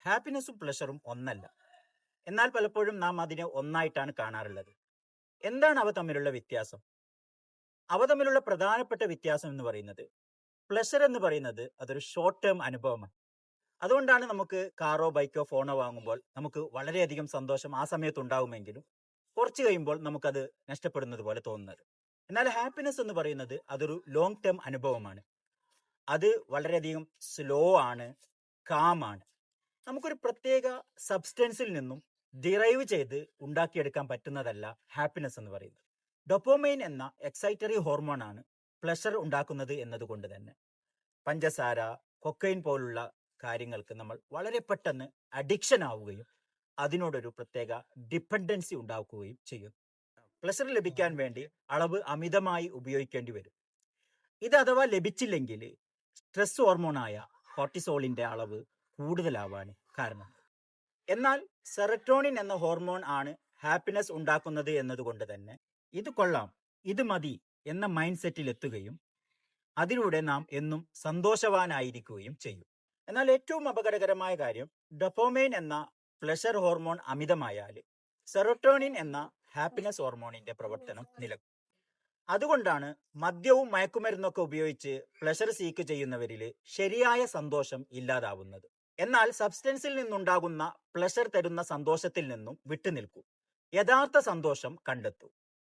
ഹാപ്പിനെസ്സും പ്ലഷറും ഒന്നല്ല. എന്നാൽ പലപ്പോഴും നാം അതിനെ ഒന്നായിട്ടാണ് കാണാറുള്ളത്. എന്താണ് അവ തമ്മിലുള്ള വ്യത്യാസം? അവ തമ്മിലുള്ള പ്രധാനപ്പെട്ട വ്യത്യാസം എന്ന് പറയുന്നത്, പ്ലഷർ എന്ന് പറയുന്നത് അതൊരു ഷോർട്ട് ടേം അനുഭവമാണ്. അതുകൊണ്ടാണ് നമുക്ക് കാറോ ബൈക്കോ ഫോണോ വാങ്ങുമ്പോൾ നമുക്ക് വളരെയധികം സന്തോഷം ആ സമയത്ത് ഉണ്ടാവുമെങ്കിലും കുറച്ച് കഴിയുമ്പോൾ നമുക്കത് നഷ്ടപ്പെടുന്നത് പോലെ തോന്നുന്നത്. എന്നാൽ ഹാപ്പിനെസ് എന്ന് പറയുന്നത് അതൊരു ലോങ് ടേം അനുഭവമാണ്. അത് വളരെയധികം സ്ലോ ആണ്, കാം ആണ്. നമുക്കൊരു പ്രത്യേക സബ്സ്റ്റൻസിൽ നിന്നും ഡിറൈവ് ചെയ്ത് ഉണ്ടാക്കിയെടുക്കാൻ പറ്റുന്നതല്ല ഹാപ്പിനെസ് എന്ന് പറയുന്നത്. ഡൊപ്പോമൈൻ എന്ന എക്സൈറ്ററി ഹോർമോൺ ആണ് പ്ലഷർ ഉണ്ടാക്കുന്നത് എന്നതുകൊണ്ട് തന്നെ പഞ്ചസാര, കൊക്കൈൻ പോലുള്ള കാര്യങ്ങൾക്ക് നമ്മൾ വളരെ പെട്ടെന്ന് അഡിക്ഷൻ ആവുകയും അതിനോടൊരു പ്രത്യേക ഡിപ്പെൻഡൻസി ഉണ്ടാക്കുകയും ചെയ്യും. പ്ലഷർ ലഭിക്കാൻ വേണ്ടി അളവ് അമിതമായി ഉപയോഗിക്കേണ്ടി വരും. ഇത് അഥവാ ലഭിച്ചില്ലെങ്കിൽ സ്ട്രെസ് ഹോർമോണായ കോർട്ടിസോളിന്റെ അളവ് കൂടുതലാവാൻ കാരണം. എന്നാൽ സെറട്ടോണിൻ എന്ന ഹോർമോൺ ആണ് ഹാപ്പിനെസ് ഉണ്ടാക്കുന്നത് എന്നതുകൊണ്ട് തന്നെ ഇത് കൊള്ളാം, ഇത് മതി എന്ന മൈൻഡ് സെറ്റിൽ എത്തുകയും അതിലൂടെ നാം എന്നും സന്തോഷവാനായിരിക്കുകയും ചെയ്യും. എന്നാൽ ഏറ്റവും അപകടകരമായ കാര്യം, ഡൊപ്പോമൈൻ എന്ന പ്ലഷർ ഹോർമോൺ അമിതമായാൽ സെറട്ടോണിൻ എന്ന ഹാപ്പിനെസ് ഹോർമോണിന്റെ പ്രവർത്തനം നിലക്കും. അതുകൊണ്ടാണ് മദ്യവും മയക്കുമരുന്നൊക്കെ ഉപയോഗിച്ച് പ്ലഷർ സീക്ക് ചെയ്യുന്നവരിൽ ശരിയായ സന്തോഷം ഇല്ലാതാവുന്നത്. എന്നാൽ സബ്സ്റ്റൻസിൽ നിന്നുണ്ടാകുന്ന പ്ലഷർ തരുന്ന സന്തോഷത്തിൽ നിന്നും വിട്ടുനിൽക്കൂ. യഥാർത്ഥ സന്തോഷം കണ്ടെത്തൂ.